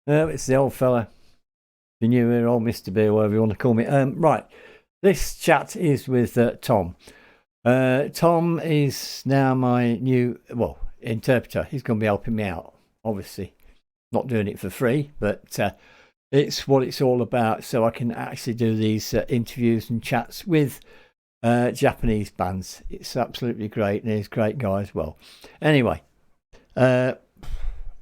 It's the old fella, the new or old Mr. B, whatever you want to call me. Right, this chat is with Tom. Tom is now my new, interpreter. He's going to be helping me out, obviously. Not doing it for free, but it's what it's all about. So I can actually do these interviews and chats with Japanese bands. It's absolutely great, and he's a great guy as well. Anyway, over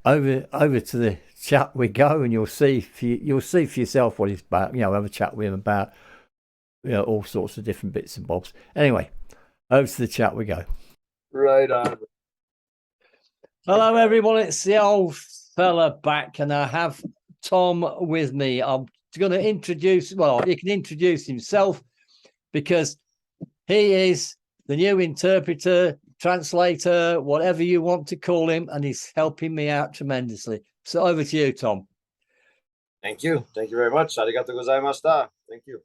to the chat we go, and you'll see for yourself what he's about. Have a chat with him about all sorts of different bits and bobs. Anyway, over to the chat we go. Right on. Hello, everyone. It's the old fella back, and I have Tom with me. I'm going to introduce. Well, he can introduce himself because he is the new interpreter, translator, whatever you want to call him, and he's helping me out tremendously. So over to you, Tom. Thank you. Thank you very much. Arigato gozaimashita. Thank you.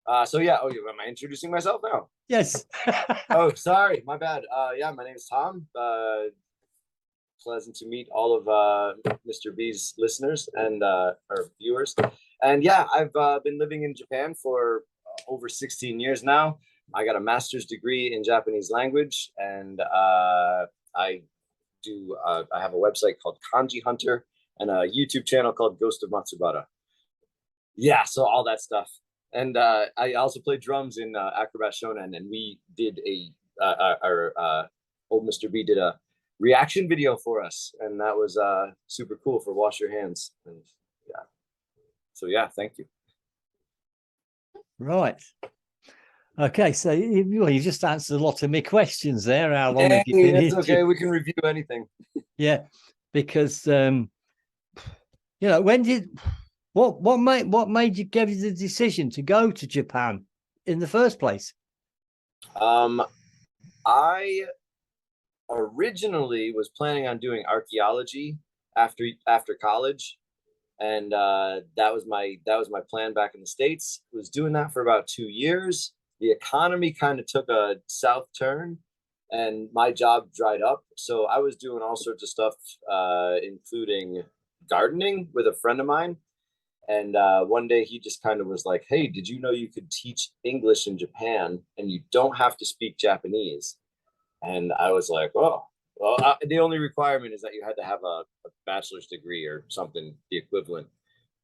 Am I introducing myself now? Yes. Oh, sorry. My bad. My name is Tom. Pleasant to meet all of Mr. B's listeners and or viewers. And yeah, I've been living in Japan for over 16 years now. I got a master's degree in Japanese language, and I have a website called Kanji Hunter and a YouTube channel called Ghost of Matsubara. Yeah, so all that stuff. And I also play drums in Acrobat Shonen, and we did our old Mr. B did a reaction video for us, and that was super cool for Wash Your Hands. And yeah, so yeah, thank you. Right. Okay, so you just answered a lot of my questions there. How long have you been? It's okay. We can review anything. Yeah, because when did what made you give you the decision to go to Japan in the first place? I originally was planning on doing archaeology after college, and that was my plan back in the States. Was doing that for about 2 years. The economy kind of took a south turn, and my job dried up. So I was doing all sorts of stuff, including gardening with a friend of mine. And one day he just kind of was like, "Hey, did you know you could teach English in Japan and you don't have to speak Japanese?" And I was like, "Oh, well, the only requirement is that you had to have a bachelor's degree or something, the equivalent."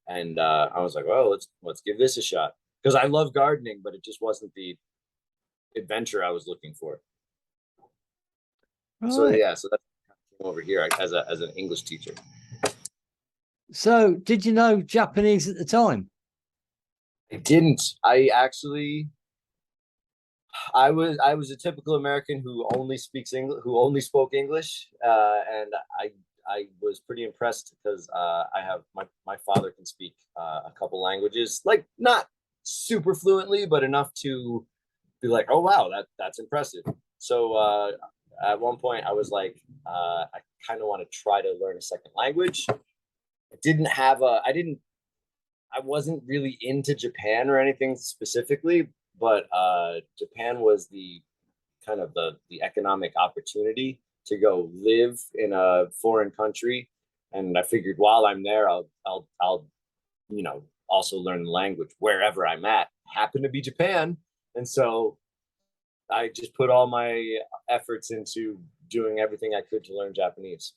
And I was like, "Well, let's give this a shot," because I love gardening, but it just wasn't the adventure I was looking for. Right. So yeah, so that's over here as an English teacher. So, did you know Japanese at the time? I didn't. I was a typical American who only speaks English, who only spoke English, and I was pretty impressed because I have my father can speak a couple languages, like not super fluently, but enough to be like, "Oh wow, that's impressive." So at one point, I was like, I kind of want to try to learn a second language. I wasn't really into Japan or anything specifically, but Japan was the kind of the economic opportunity to go live in a foreign country, and I figured while I'm there, I'll also learn the language wherever I'm at. Happened to be Japan, and so I just put all my efforts into doing everything I could to learn Japanese.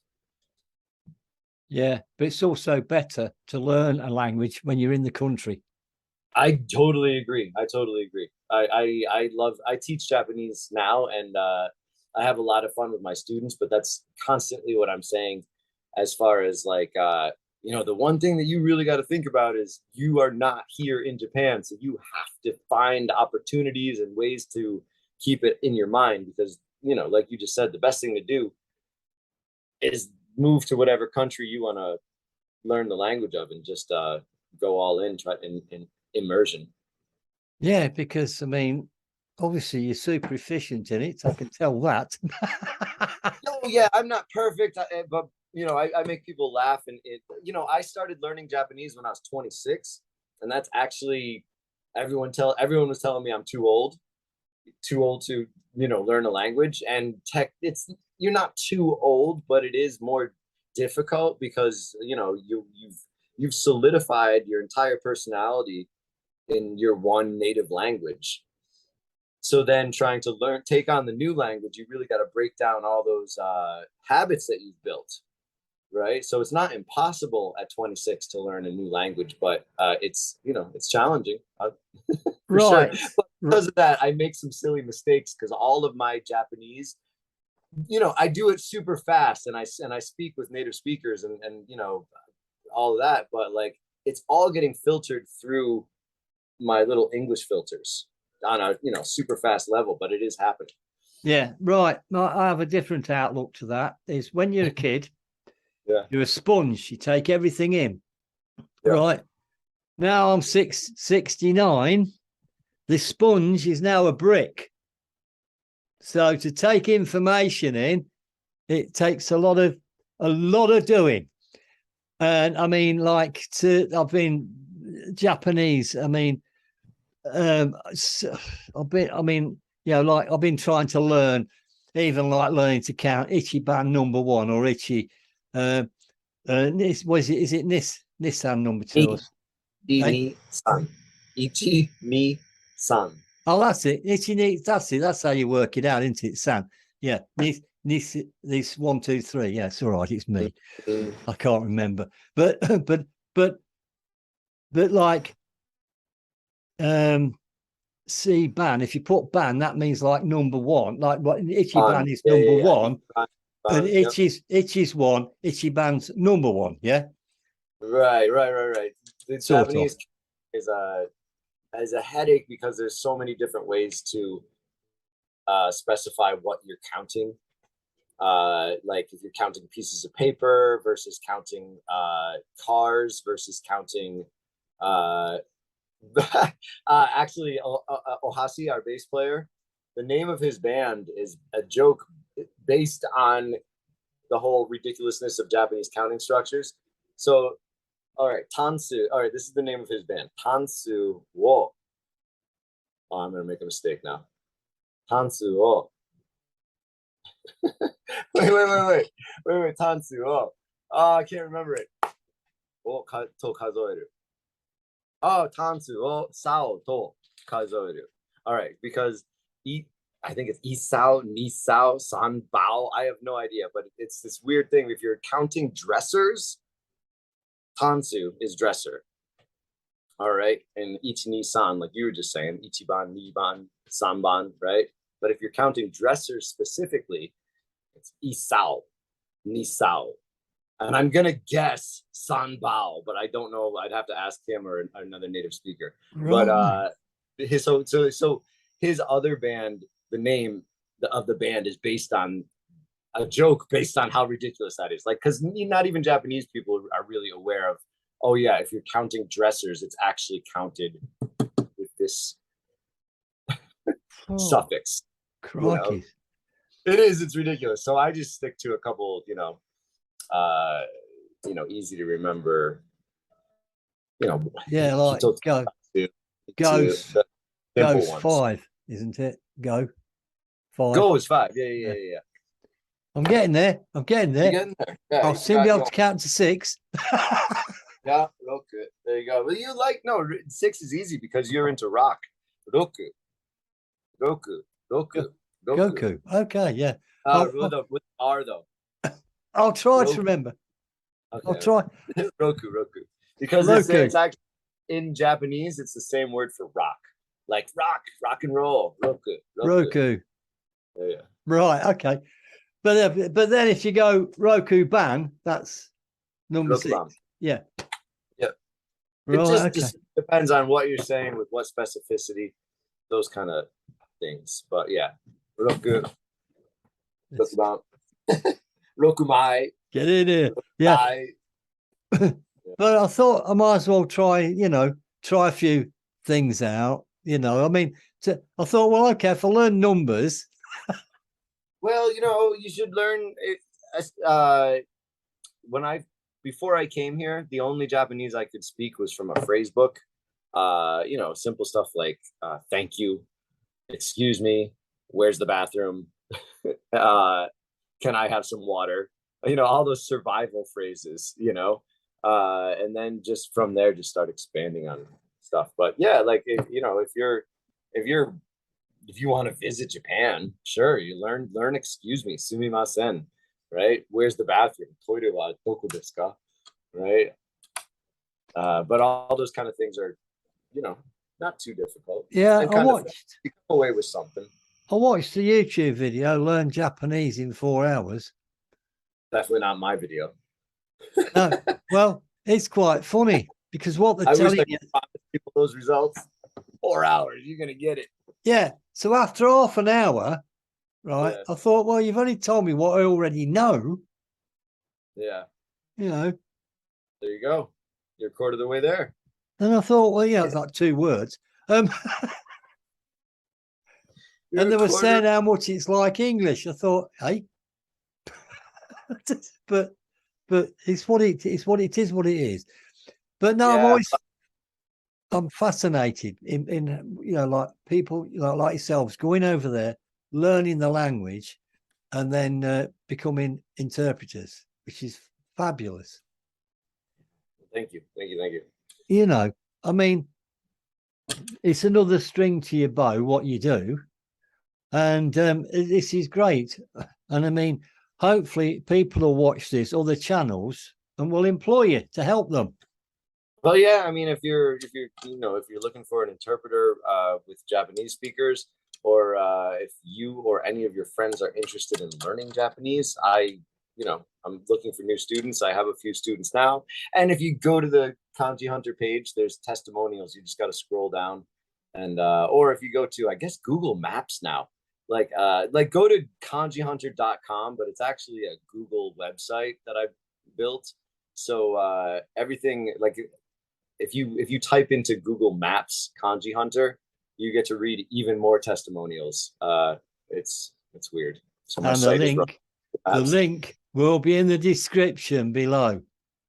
Yeah, but it's also better to learn a language when you're in the country. I totally agree. I teach Japanese now, and I have a lot of fun with my students, but that's constantly what I'm saying as far as like, the one thing that you really got to think about is you are not here in Japan. So you have to find opportunities and ways to keep it in your mind because, like you just said, the best thing to do is move to whatever country you want to learn the language of and just go all in, try in immersion. Yeah, because obviously you're super efficient in it. I can tell that. No, yeah, I'm not perfect, but I make people laugh, and I started learning Japanese when I was 26, and that's actually everyone was telling me I'm too old to learn a language, and you're not too old, but it is more difficult because you've solidified your entire personality in your one native language. So then trying to take on the new language, you really got to break down all those habits that you've built, right? So it's not impossible at 26 to learn a new language, but it's challenging for sure. But because of that, I make some silly mistakes because all of my Japanese, I do it super fast, and I speak with native speakers and all of that, but like it's all getting filtered through my little English filters on a super fast level, but it is happening. Yeah, right. I have a different outlook to that. Is when you're a kid, yeah, you're a sponge. You take everything in. Yeah. Right now, I'm 69. This sponge is now a brick. So to take information in, it takes a lot of doing. And I mean, like I've been Japanese. I mean, I've been trying to learn, even like learning to count Ichiban number 1 or Ichi. Is it Nissan number 2? Ichi-ni-san. Ichi-ni-san. Oh, that's it. Ichi-ni. That's it. That's how you work it out, isn't it, San? Yeah. This 1, 2, 3. Yeah, it's all right. It's me. I can't remember. But like. See ban, if you put ban, that means like number 1, like what Ichiban is number 1, and Ichi's 1, Ichiban's number 1. Right. The Japanese is a headache because there's so many different ways to specify what you're counting, like if you're counting pieces of paper versus counting cars versus counting actually, Ohasi, our bass player, the name of his band is a joke based on the whole ridiculousness of Japanese counting structures. So, all right, Tansu. All right, this is the name of his band. Tansu wo. Oh, I'm gonna make a mistake now. Tansu wo. wait. Tansu wo. Oh, I can't remember it. Wo to kazoeru. Oh, tansu o sao to kazoeru. All right, because I think it's isao, nisao, sanbao. I have no idea, but it's this weird thing. If you're counting dressers, tansu is dresser. All right, and ichi ni san, like you were just saying, ichiban, niban, sanban, right? But if you're counting dressers specifically, it's isao, nisao. And I'm gonna guess Sanbao, but I don't know. I'd have to ask him or another native speaker. Right. But so his other band, the name of the band is based on a joke based on how ridiculous that is. Like, because not even Japanese people are really aware of. Oh yeah, if you're counting dressers, it's actually counted with this suffix. Crikey. It is. It's ridiculous. So I just stick to a couple, easy to remember, yeah, like goes 5, isn't it? Go 5. Go is 5. Yeah. I'm getting there. You're getting there. Yeah, I'll soon be able to count to 6. Yeah, Roku. There you go. Well, 6 is easy because you're into rock. Roku. Goku. Okay, yeah. With R though. I'll try to remember. Okay. I'll try. Roku. Because it's actually in Japanese, it's the same word for rock. Like rock and roll. Roku. Yeah. Right, okay. But then if you go Roku ban, that's number Roku 6. ban. Yeah. Right, it just depends on what you're saying with what specificity, those kind of things. But yeah. Roku. Rokumai. Get in here. Yeah. But I thought I might as well try a few things out. I mean, I thought, well, okay, if I learn numbers. Well, you should learn it. Before I came here, the only Japanese I could speak was from a phrase book. Simple stuff like thank you, excuse me, where's the bathroom, can I have some water, all those survival phrases, and then just from there, just start expanding on stuff. But yeah, like if you want to visit Japan, sure, you learn excuse me, sumimasen, right? Where's the bathroom? Toire wa doko desu ka? Right? But all those kind of things are, not too difficult. Yeah, And I watched. You come away with something. I watched the YouTube video, Learn Japanese in 4 hours. Definitely not my video. No, well, it's quite funny because what they're telling you. People those results. 4 hours, you're gonna get it. Yeah. So after half an hour, right, Yeah. I thought, well, you've only told me what I already know. Yeah. There you go. You're a quarter of the way there. And I thought, well, yeah, it's like 2 words. And they were saying how much it's like English. I thought, hey, but it's what it is. What it is. But no, Yeah. I'm fascinated in like people like yourselves going over there, learning the language, and then becoming interpreters, which is fabulous. Thank you. I mean, it's another string to your bow, what you do. And this is great. And I mean, hopefully people will watch this, other channels, and will employ you to help them. Well, yeah, I mean, if you're looking for an interpreter with Japanese speakers, or if you or any of your friends are interested in learning Japanese, I'm looking for new students. I have a few students now. And if you go to the Kanji Hunter page, there's testimonials. You just got to scroll down. And or if you go to, I guess, Google Maps now, like go to kanjihunter.com, but it's actually a Google website that I built. So everything, like if you type into Google Maps Kanji Hunter, you get to read even more testimonials. It's weird. So and the link will be in the description below,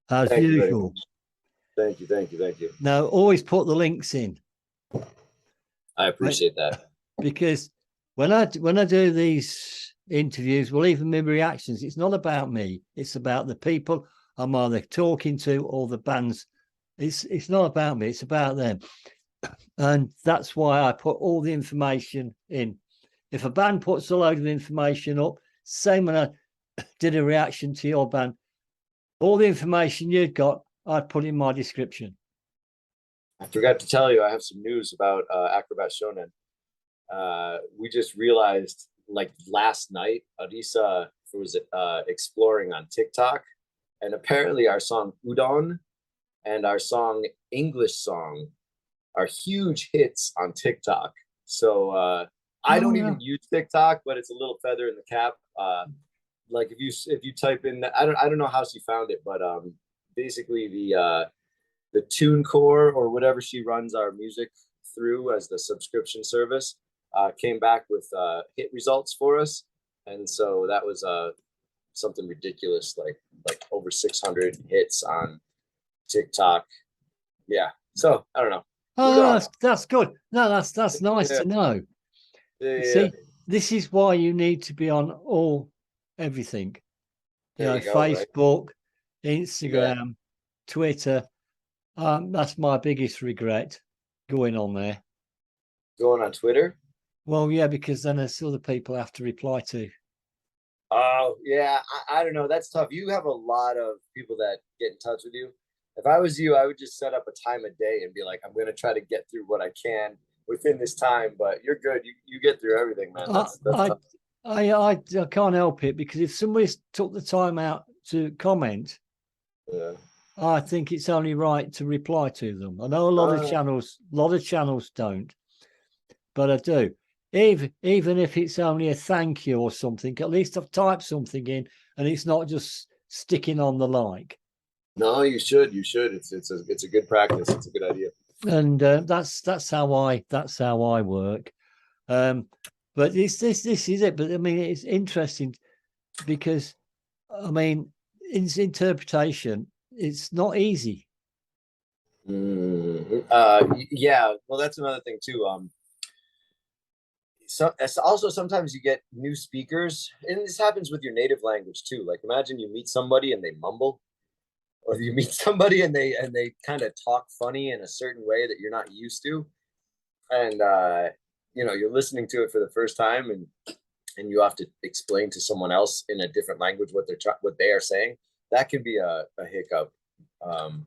as usual. Thank you. Now, always put the links in. I appreciate that. Because when I do these interviews, well, even my reactions, it's not about me. It's about the people I'm either talking to or the bands. It's not about me. It's about them. And that's why I put all the information in. If a band puts a load of information up, same when I did a reaction to your band, all the information you'd got, I'd put in my description. I forgot to tell you, I have some news about Acrobat Shonen. We just realized, like last night, Arisa was exploring on TikTok, and apparently our song Udon and our song English Song are huge hits on TikTok. So I don't even use TikTok, but it's a little feather in the cap. Like if you type in, I don't know how she found it, but basically the TuneCore or whatever she runs our music through as the subscription service came back with hit results for us, and so that was something ridiculous, like over 600 hits on TikTok. Yeah, so I don't know. Oh, that's good. No, that's nice to know. Yeah. See, this is why you need to be on everything. Facebook, right? Instagram, Twitter. That's my biggest regret, going on there. Going on Twitter? Well, yeah, because then there's other people I have to reply to. Oh, yeah. I don't know. That's tough. You have a lot of people that get in touch with you. If I was you, I would just set up a time a day and be like, I'm going to try to get through what I can within this time. But you're good. You get through everything, man. I can't help it, because if somebody took the time out to comment, I think it's only right to reply to them. I know a lot of channels don't, but I do. Even if it's only a thank you or something, at least I've typed something in, and it's not just sticking on the like. No, you should. It's a good practice. It's a good idea. And that's how I work. But this is it. But I mean, it's interesting because I mean, in interpretation, it's not easy. Yeah. Well, that's another thing too. so also sometimes you get new speakers, and this happens with your native language too. Like imagine you meet somebody and they mumble, or you meet somebody and they kind of talk funny in a certain way that you're not used to, and you're listening to it for the first time, and you have to explain to someone else in a different language what they are saying. That can be a hiccup.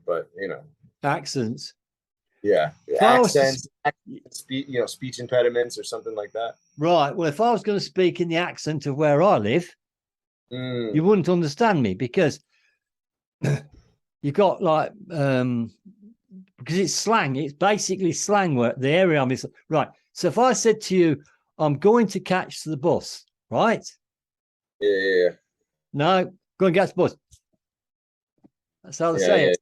But Accents. Yeah, accents, speech impediments or something like that. Right. Well, if I was going to speak in the accent of where I live, you wouldn't understand me, because you've got like because it's slang. It's basically slang where the area I'm in. Right. So if I said to you, I'm going to catch the bus, right? Yeah. No, go and catch the bus. That's how they say it.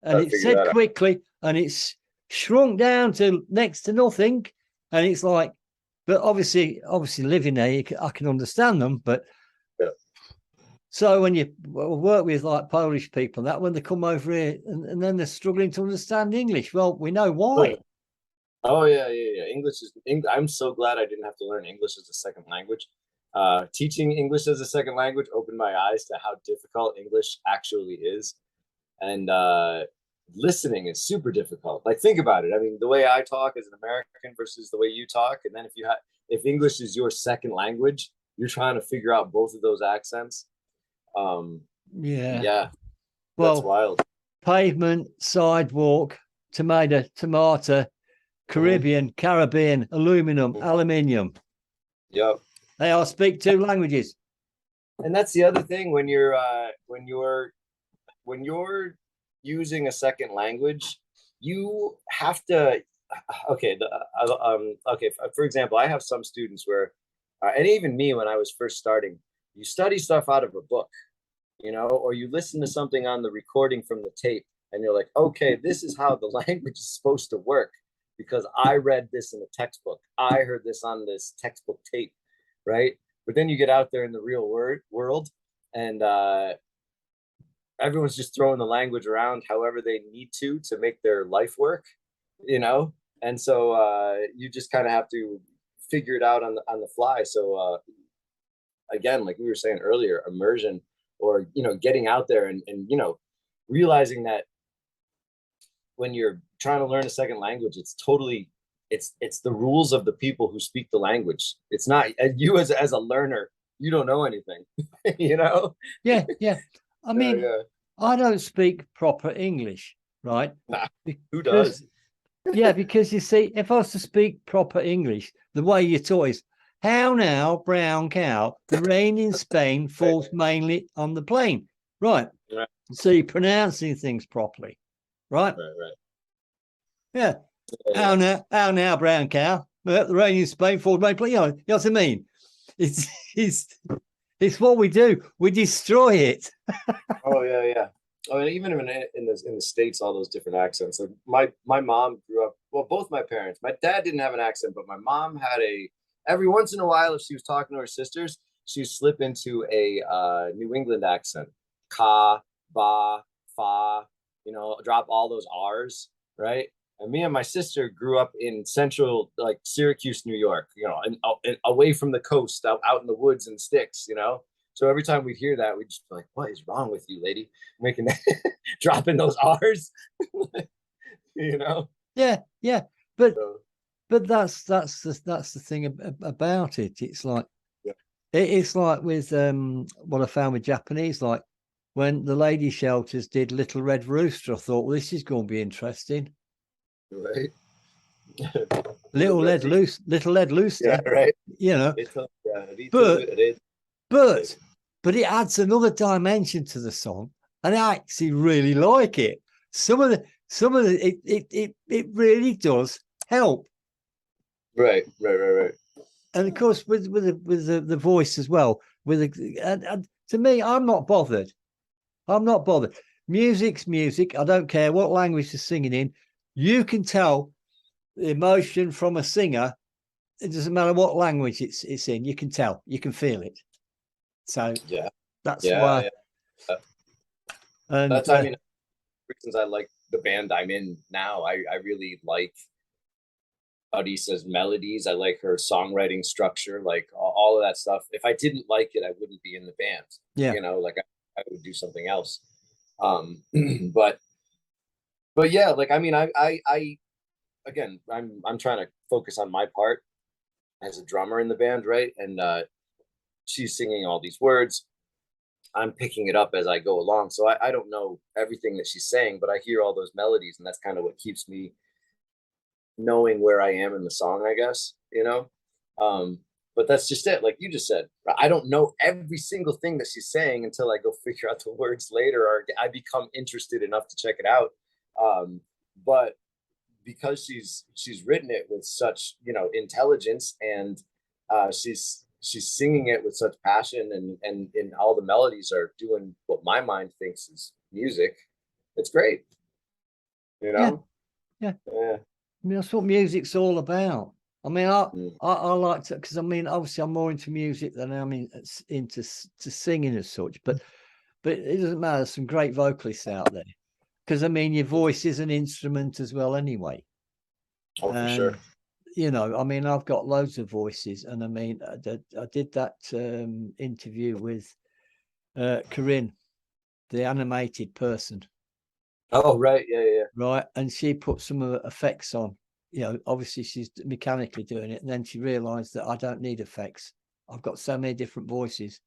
And it's said quickly, and it's shrunk down to next to nothing. And it's like, but obviously living there, I can understand them. But so when you work with like Polish people, that when they come over here and then they're struggling to understand English, well, we know why. Oh yeah. I'm so glad I didn't have to learn English as a second language. Teaching English as a second language opened my eyes to how difficult English actually is, and listening is super difficult. Like think about it. I mean, the way I talk as an American versus the way you talk, and then if English is your second language, you're trying to figure out both of those accents. Yeah. Well, that's wild. Pavement, sidewalk, tomato, Caribbean, Caribbean, aluminum, aluminium. Yep. They all speak two languages. And that's the other thing when you're using a second language, you have to. Okay. For example, I have some students where, and even me when I was first starting, you study stuff out of a book, or you listen to something on the recording from the tape, and you're like, okay, this is how the language is supposed to work, because I read this in a textbook. I heard this on this textbook tape, right? But then you get out there in the real world, and everyone's just throwing the language around however they need to make their life work, and so you just kind of have to figure it out on the fly. So again, like we were saying earlier, immersion, or getting out there and realizing that when you're trying to learn a second language, it's the rules of the people who speak the language. It's not you as a learner. You don't know anything, Yeah. I mean, I don't speak proper English, right? Nah, who does? Yeah, because you see, if I was to speak proper English, the way you talk is, how now, brown cow, the rain in Spain falls mainly on the plain. Right. So you're pronouncing things properly. Right. Yeah. How now, brown cow, the rain in Spain falls mainly. You know what I mean? It's what we do. We destroy it. Oh yeah. I mean, even in the States, all those different accents. Like my mom grew up. Well, both my parents. My dad didn't have an accent, but my mom had every once in a while, if she was talking to her sisters, she'd slip into a New England accent. Ka, ba, fa, drop all those R's, right? And me and my sister grew up in central, like Syracuse, New York, and away from the coast, out in the woods and sticks, So every time we'd hear that, we'd just be like, "What is wrong with you, lady? Making that, dropping those R's?" Yeah. But that's the thing about it. It's like it's like with what I found with Japanese, like when the lady shelters did Little Red Rooster, I thought, well, this is going to be interesting. Right. Little Red Rooster. Yeah, right. But it adds another dimension to the song, and I actually really like it. Some of the it really does help. Right. And of course, with the voice as well. And to me, I'm not bothered. Music's music. I don't care what language they're singing in. You can tell the emotion from a singer. It doesn't matter what language it's in. You can tell. You can feel it. So that's why. Yeah. And that's reasons I like the band I'm in now. I really like Arisa's melodies. I like her songwriting structure, like all of that stuff. If I didn't like it, I wouldn't be in the band. Yeah. You know, like I would do something else. But yeah, like I mean, I again, I'm trying to focus on my part as a drummer in the band, right? And she's singing all these words. I'm picking it up as I go along. So I don't know everything that she's saying, but I hear all those melodies, and that's kind of what keeps me knowing where I am in the song, I guess, you know? But that's just it. Like you just said, I don't know every single thing that she's saying until I go figure out the words later, or I become interested enough to check it out. But because she's written it with such, you know, intelligence, and she's singing it with such passion, and all the melodies are doing what my mind thinks is music. It's great, you know. Yeah. I mean, that's what music's all about. I mean, I like to, because I mean, obviously I'm more into music than I'm into singing as such, but it doesn't matter. There's some great vocalists out there, because I mean, your voice is an instrument as well anyway. Oh, for sure. You know, I mean, I've got loads of voices, and I mean, I did that interview with Corinne, the animated person. Oh, right. Yeah. Right. And she put some effects on. You know, obviously she's mechanically doing it. And then she realized that I don't need effects. I've got so many different voices.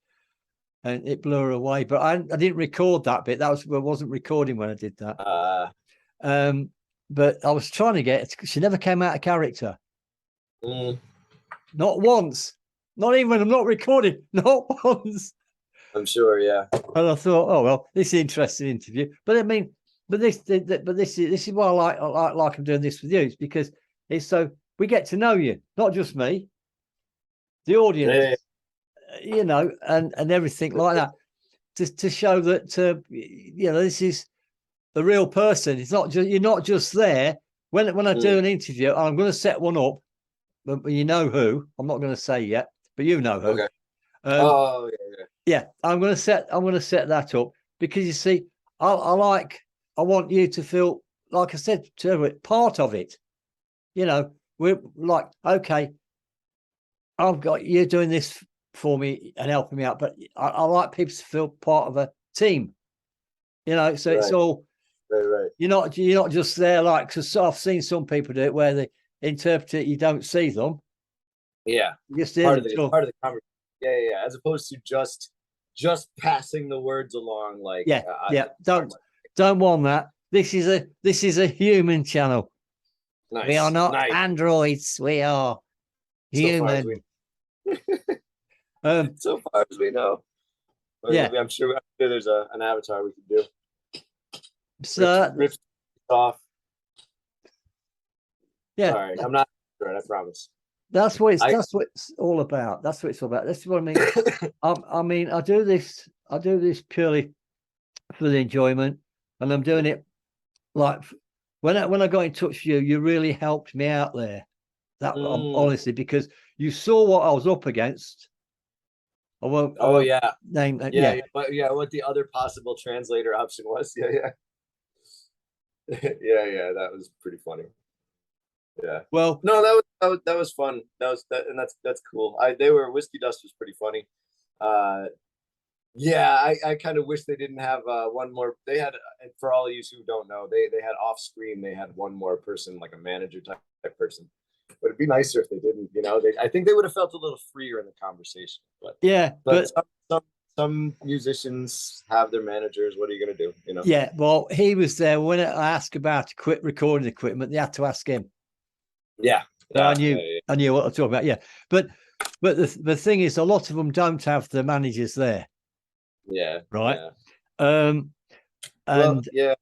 And it blew her away. But I didn't record that bit. I wasn't recording when I did that. But I was trying to get it. She never came out of character. Not once. Not even when I'm not recording. Not once. I'm sure, yeah. And I thought, oh well, this is an interesting interview. But I mean, this is why I like I'm doing this with you, is because it's so we get to know you, not just me, the audience, you know, and everything like that, to show that you know, this is the real person. It's not just, you're not just there when I do an interview. I'm going to set one up, but you know who. I'm not going to say yet, but you know who. Okay. Yeah, I'm going to set that up, because you see, I want you to feel, like I said, part of it. You know, we're like, okay, I've got you doing this for me and helping me out, but I like people to feel part of a team. You know, so it's all right. You're not just there, like, because I've seen some people do it where they interpret it, you don't see them. Yeah, just part of the conversation. Yeah. As opposed to just passing the words along, like don't want that. This is a human channel. Nice. We are not androids. We are human. So far as we know. But yeah, I'm sure there's an avatar we could do. So rips off. Yeah, sorry, I'm not right. I promise. That's what it's all about. That's what it's all about. That's what I mean. I mean, I do this purely for the enjoyment, and I'm doing it like when I got in touch with you, you really helped me out there. That honestly, because you saw what I was up against. I won't name that. But what the other possible translator option was. Yeah. That was pretty funny. Yeah. Well, no, that was fun. And that's cool. Whiskey Dust was pretty funny. I kind of wish they didn't have one more. They had, for all of you who don't know, they had off screen. They had one more person, like a manager type person. But it'd be nicer if they didn't. You know, I think they would have felt a little freer in the conversation. But some musicians have their managers. What are you going to do? You know. Yeah. Well, he was there when I asked about recording equipment. They had to ask him. Yeah. So I knew what I'm talking about. Yeah. But the thing is, a lot of them don't have the managers there. Yeah. Right. Yeah.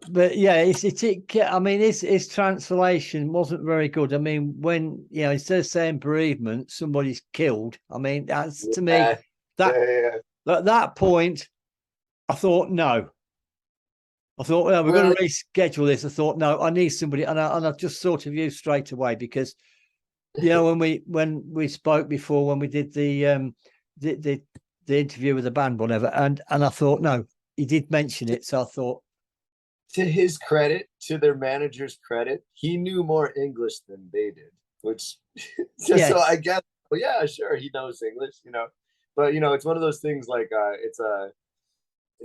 But yeah, I mean, his translation wasn't very good. I mean, when instead of saying bereavement, somebody's killed. I mean, that's to me at that point, I thought no. I thought, well, we're going to reschedule this. I thought, no, I need somebody, and I just thought of you straight away, because when we spoke before, when we did the interview with the band, whatever, and I thought, no, he did mention it, so I thought to his credit, to their manager's credit, he knew more English than they did, which just so I Yes. guess, well, yeah, sure, he knows English, but it's one of those things like it's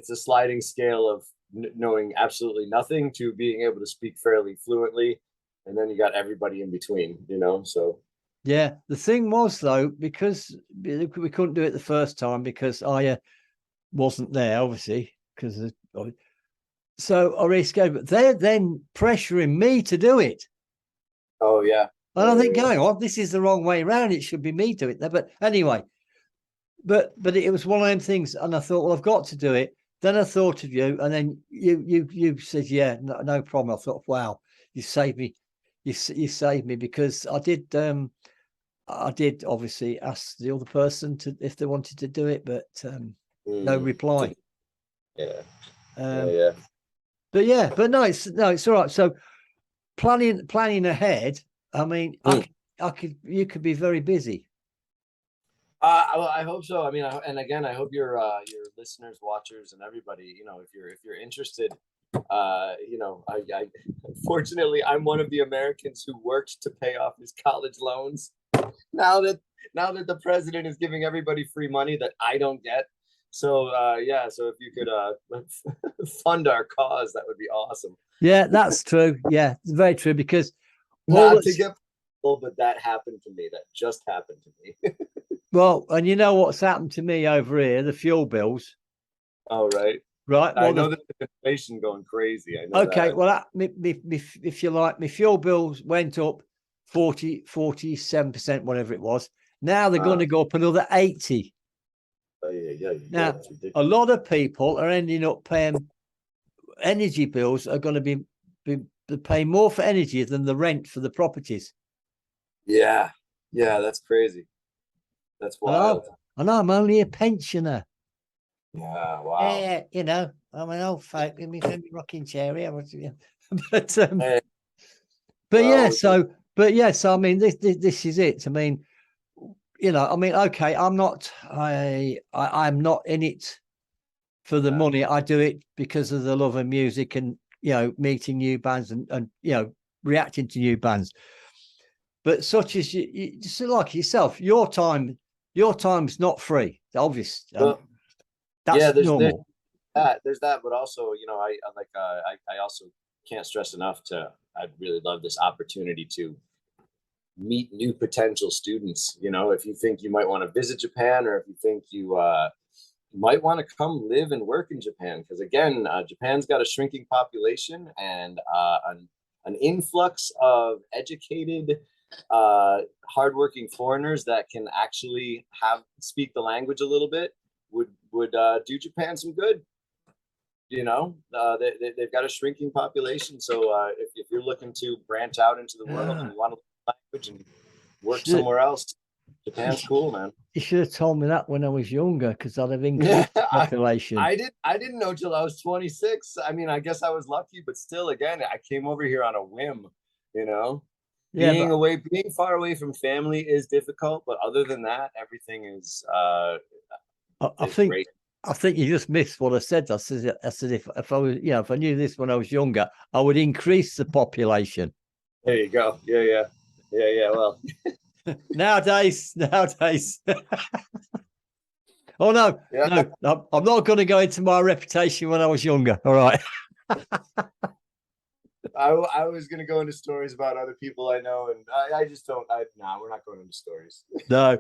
a sliding scale of knowing absolutely nothing to being able to speak fairly fluently, and then you got everybody in between, so. Yeah. The thing was, though, because we couldn't do it the first time because I wasn't there, obviously, because so I rescheduled. But they're then pressuring me to do it. Oh yeah. And I think, going on, this is the wrong way around. It should be me doing that. But anyway, but it was one of them things, and I thought, well, I've got to do it. Then I thought of you, and then you said, yeah, no problem. I thought, wow, you saved me. You saved me because I did obviously ask the other person if they wanted to do it, but no reply. Yeah. Yeah. But no, it's all right. So planning ahead. I mean, you could be very busy. Well, I hope so. I mean, and again, I hope your listeners, watchers, and everybody, if you're interested, I unfortunately, I'm one of the Americans who worked to pay off his college loans. Now that the president is giving everybody free money that I don't get. So so if you could fund our cause, that would be awesome. Yeah, that's true. Yeah, it's very true because not to get, but that happened to me. That just happened to me. Well, and you know what's happened to me over here? The fuel bills. Oh, right. Right. Well, I know the inflation going crazy. I know. Okay. That. Well, if you like, my fuel bills went up 47%, whatever it was. Now they're going to go up another 80. Now, a lot of people are ending up paying energy bills are going to be paying more for energy than the rent for the properties. Yeah, that's crazy. That's wild. And I'm only a pensioner. Yeah, wow. Yeah, I'm an old folk in my rocking chair here. But yes, I mean, this is it. I mean, okay, I'm not in it for the money. I do it because of the love of music and meeting new bands and reacting to new bands. But such as you just like yourself, your time's not free. Obvious. That's normal. There's that, but also, I also can't stress enough I'd really love this opportunity to meet new potential students. If you think you might want to visit Japan, or if you think you might want to come live and work in Japan, because again, Japan's got a shrinking population and an influx of educated, hardworking foreigners that can actually speak the language a little bit would do Japan some good. They've got a shrinking population, so if you're looking to branch out into the world and you want to learn language and work somewhere else, Japan's cool, man. You should have told me that when I was younger, because I'd have increased the population. I didn't know till I was 26. I mean, I guess I was lucky, but still, again, I came over here on a whim. Being far away from family is difficult, but other than that, everything is. Great. I think you just missed what I said. I said if I was, if I knew this when I was younger, I would increase the population. There you go. Yeah. Well, nowadays. Oh no, no, I'm not going to go into my reputation when I was younger. All right. I was going to go into stories about other people I know, and I just don't. We're not going into stories. No.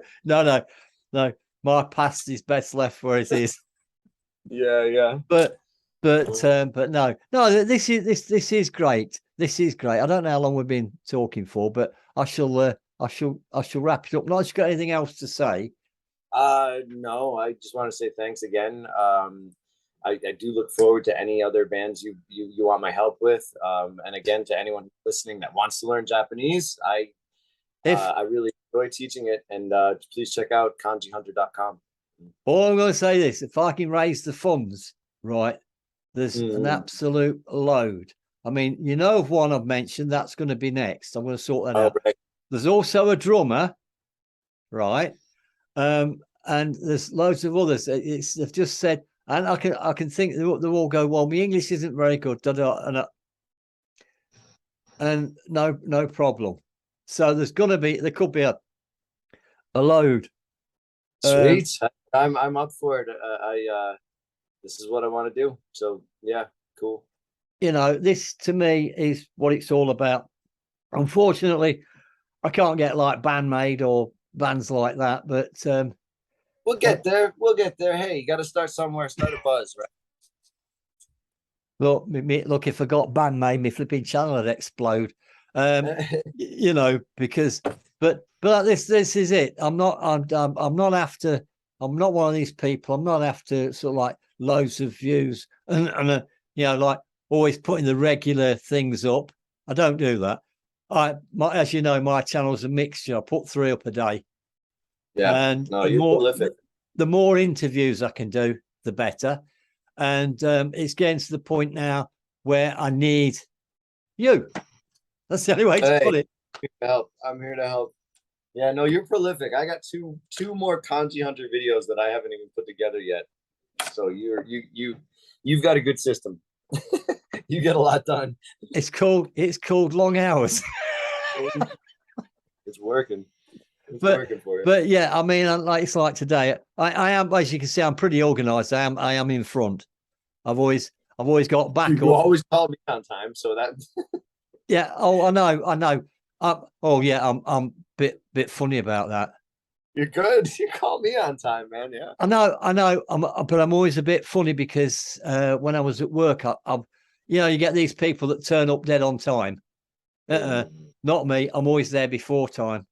My past is best left where it is. Yeah. But no. This is great. This is great. I don't know how long we've been talking for, but I shall wrap it up. Not got anything else to say? No. I just want to say thanks again. I do look forward to any other bands you want my help with. And again, to anyone listening that wants to learn Japanese, I really enjoy teaching it. And please check out kanjihunter.com. All I'm going to say this: if I can raise the funds, right, there's an absolute load. I mean, of one I've mentioned, that's going to be next. I'm going to sort that out. Right. There's also a drummer, right? And there's loads of others. They've just said, And I can think they all go, well, my English isn't very good, and no problem. So there could be a load. Sweet. I'm up for it. This is what I want to do. So yeah, cool. This to me is what it's all about. Unfortunately, I can't get like Bandmade or bands like that, but we'll get there. We'll get there. Hey, you got to start somewhere. Start a buzz, right? Look, if I got Bandmade, my flipping channel would explode. Because but this is it. I'm not after. I'm not one of these people. I'm not after sort of like loads of views and like always putting the regular things up. I don't do that. As you know, my channel's a mixture. I put 3 up a day. Yeah. And no, you're prolific. The more interviews I can do, the better. And it's getting to the point now where I need you. That's the only way to put it. I'm here to help. Yeah, no, you're prolific. I got two more Kanji Hunter videos that I haven't even put together yet. So you've got a good system. You get a lot done. It's called long hours. It's working. Working for you. But yeah, I mean, it's like today. I am, as you can see, I'm pretty organized. I am in front. I've always got backup. You always call me on time, so that. Yeah. Oh, I know. I'm a bit funny about that. You're good. You call me on time, man. Yeah. I know. But I'm always a bit funny because when I was at work, you get these people that turn up dead on time. Not me. I'm always there before time.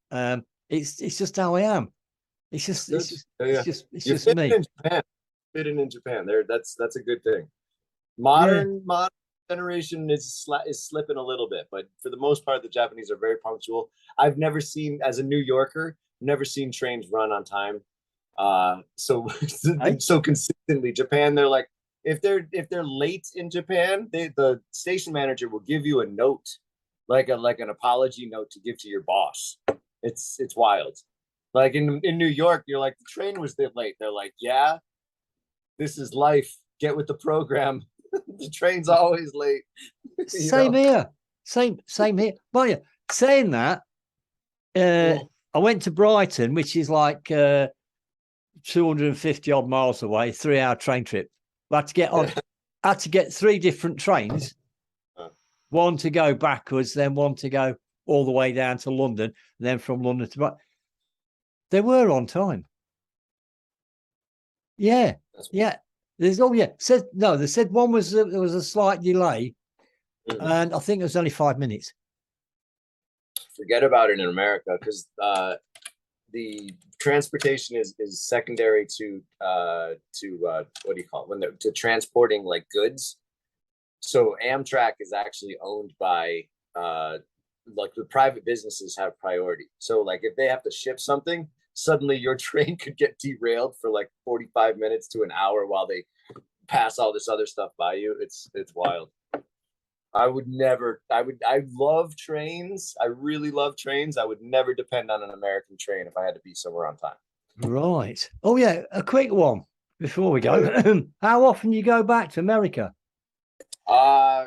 It's just how I am. It's just me. Fitting in Japan. That's a good thing. Modern generation is slipping a little bit, but for the most part, the Japanese are very punctual. I've never seen, as a New Yorker, trains run on time. So consistently. Japan, they're like, if they're late in Japan, the station manager will give you a note, like an apology note to give to your boss. It's wild. Like in New York, you're like, the train was late. They're like, yeah, this is life. Get with the program. The train's always late. Same here. Same here. But yeah, saying that, I went to Brighton, which is like 250 odd miles away, 3-hour train trip. I had to get 3 different trains, one to go backwards, then one to go all the way down to London, and then from London to Brighton. They were on time. Yeah. Yeah. They said one was there was a slight delay, and I think it was only 5 minutes. Forget about it in America, because the transportation is secondary to what do you call it, when they're to transporting like goods. So Amtrak is actually owned by like the private businesses have priority. So like if they have to ship something, suddenly your train could get derailed for like 45 minutes to an hour while they pass all this other stuff by you. It's wild. I love trains. I really love trains. I would never depend on an American train if I had to be somewhere on time. Right. Oh yeah, a quick one before we go. How often you go back to America?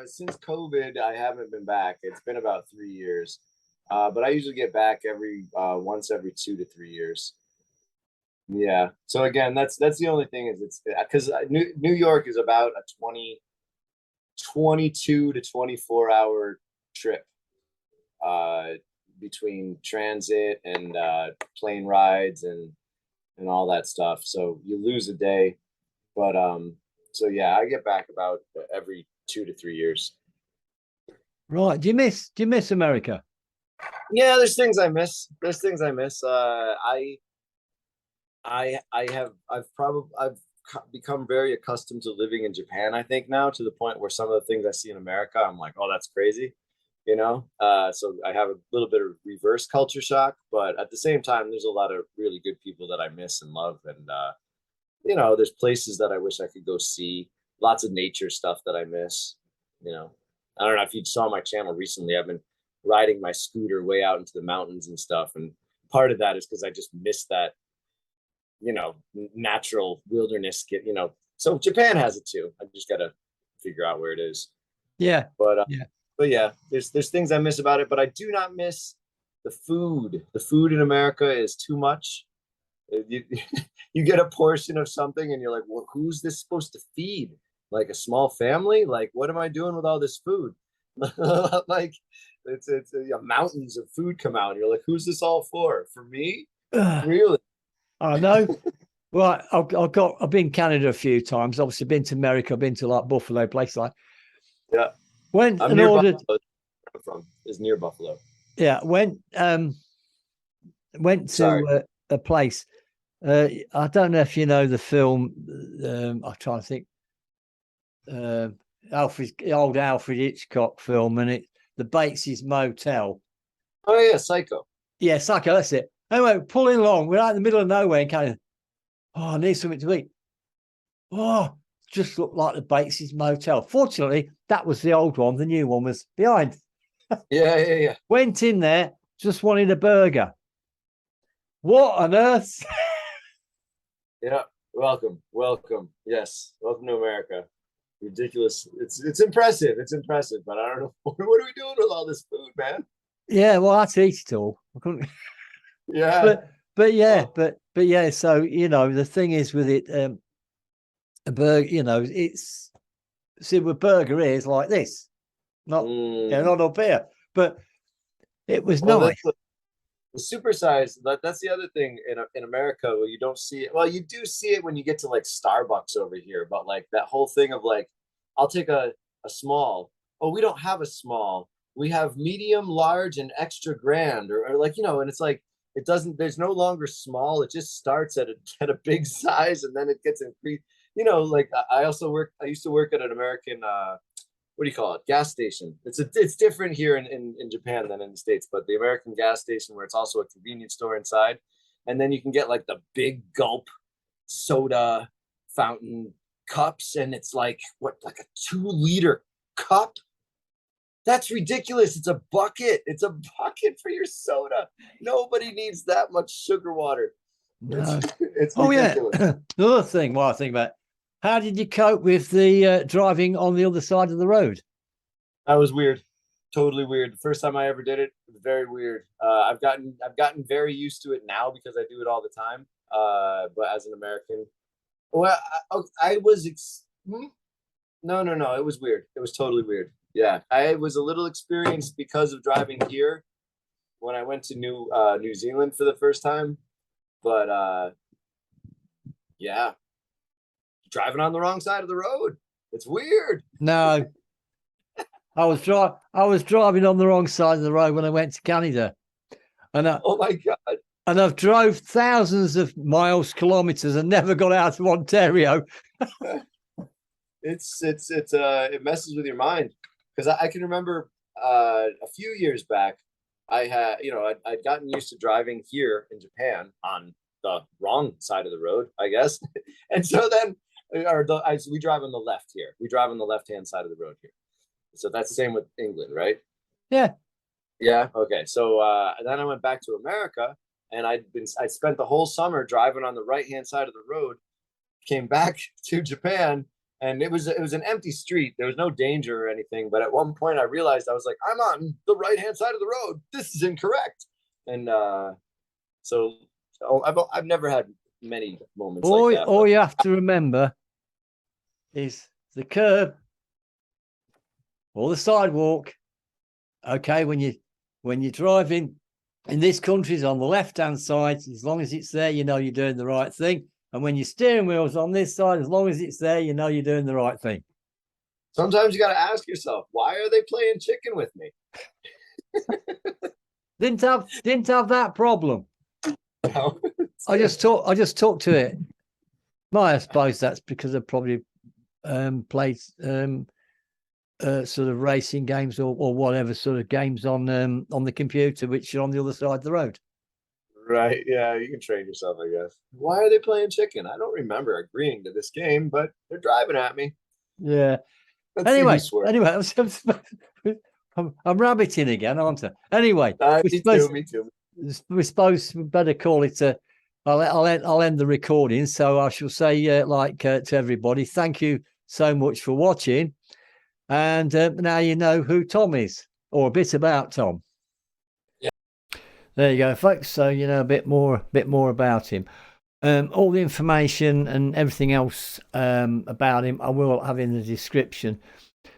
Since COVID, I haven't been back. It's been about 3 years. But I usually get back once every 2 to 3 years. Yeah. So again, that's the only thing is it's because New York is about a 22 to 24 hour trip between transit and plane rides and all that stuff. So you lose a day. But so yeah, I get back about every 2 to 3 years. Right. Do you miss America? Yeah, there's things I miss. I've become very accustomed to living in Japan, I think now, to the point where some of the things I see in America, I'm like, oh, that's crazy, so I have a little bit of reverse culture shock, but at the same time, there's a lot of really good people that I miss and love. And there's places that I wish I could go see, lots of nature stuff that I miss. I don't know if you saw my channel recently. I've been riding my scooter way out into the mountains and stuff, and part of that is because I just miss that natural wilderness, So Japan has it too. I just got to figure out where it is. Yeah. But Yeah. but yeah, there's things I miss about it, but I do not miss the food. The food in America is too much. You, you get a portion of something and you're like, well, who's this supposed to feed? Like a small family? Like, what am I doing with all this food? Like, it's mountains of food come out. And you're like, who's this all for? For me? Really? I know. Well, I've been Canada a few times. Obviously, been to America. I've been to like Buffalo, places like. Yeah. Went I'm and near ordered. Buffalo. I'm from is near Buffalo. Yeah, went Sorry. to a place. I don't know if you know the film. I'm trying to think. Old Alfred Hitchcock film, and the Bates's Motel. Oh yeah, Psycho. Yeah, Psycho. That's it. Anyway, pulling along. We're out in the middle of nowhere, and kind of, oh, I need something to eat. Oh, just looked like the Bates's Motel. Fortunately, that was the old one. The new one was behind. Yeah. Went in there, just wanted a burger. What on earth? Yeah. Welcome. Yes. Welcome to America. Ridiculous. It's impressive. It's impressive, but I don't know what are we doing with all this food, man? Yeah, well, I had to eat it all. I couldn't. Yeah. But yeah. So the thing is with it, a burger. It's a burger is like this, not not up here. But it was nice. The supersize, that's the other thing in America where you don't see it. Well, you do see it when you get to like Starbucks over here, but like that whole thing of like, I'll take a small. Oh, we don't have a small. We have medium, large, and extra grand, or like, and it's like it doesn't. There's no longer small. It just starts at a big size, and then it gets increased. Like I used to work at an American what do you call it? Gas station. It's different here in Japan than in the States, but the American gas station where it's also a convenience store inside. And then you can get like the big gulp soda fountain cups. And it's like, like a 2-liter cup? That's ridiculous. It's a bucket. It's a bucket for your soda. Nobody needs that much sugar water. No. It's ridiculous. Yeah. Another thing while I think about it, how did you cope with the driving on the other side of the road? That was weird, totally weird. The first time I ever did it, it was very weird. I've gotten very used to it now because I do it all the time. But as an American, well, I was no, it was weird. It was totally weird. Yeah, I was a little experienced because of driving here when I went to New Zealand for the first time. But yeah. Driving on the wrong side of the road. It's weird. No. I was driving on the wrong side of the road when I went to Canada. And oh my God. And I've drove thousands of miles, kilometers, and never got out of Ontario. It messes with your mind. Because I can remember a few years back, I had, I'd gotten used to driving here in Japan on the wrong side of the road, I guess. And so then we drive on the left here. We drive on the left-hand side of the road here. So that's the same with England, right? Yeah. Yeah. Okay. So then I went back to America, and I spent the whole summer driving on the right-hand side of the road. Came back to Japan, and it was an empty street. There was no danger or anything. But at one point, I realized I was like, I'm on the right-hand side of the road. This is incorrect. And so I've never had many moments like that. All you have to remember is the curb or the sidewalk. Okay, when you're driving in this country is on the left-hand side, as long as it's there, you're doing the right thing. And when your steering wheel's on this side, as long as it's there, you're doing the right thing. Sometimes you got to ask yourself, why are they playing chicken with me? Didn't have that problem. No. I just talked to it. I suppose that's because I probably played sort of racing games or whatever sort of games on the computer, which are on the other side of the road. Right. Yeah, you can train yourself, I guess. Why are they playing chicken? I don't remember agreeing to this game, but they're driving at me. Yeah. Anyway, I'm rabbiting again, aren't I? Anyway, me too. we suppose we better call it I'll end the recording. So I shall say, to everybody, thank you so much for watching. And now you know who Tom is, or a bit about Tom. Yeah. There you go, folks. So you know a bit more about him. All the information and everything else about him, I will have in the description.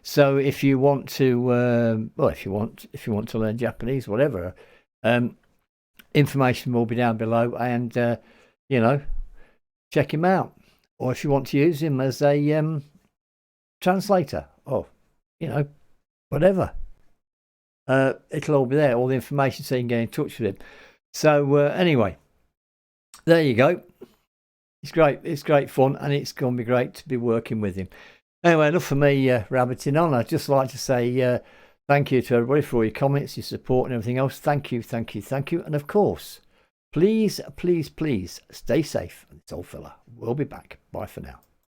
So if you want to, if you want to learn Japanese, whatever, information will be down below, and check him out. Or if you want to use him as a translator, or whatever, it'll all be there, all the information, so you can get in touch with him. So anyway, there you go. It's great fun, and it's going to be great to be working with him. Anyway, enough for me rabbiting on. I'd just like to say thank you to everybody for all your comments, your support, and everything else. Thank you. And of course, please stay safe. And it's Old Fella. We'll be back. Bye for now.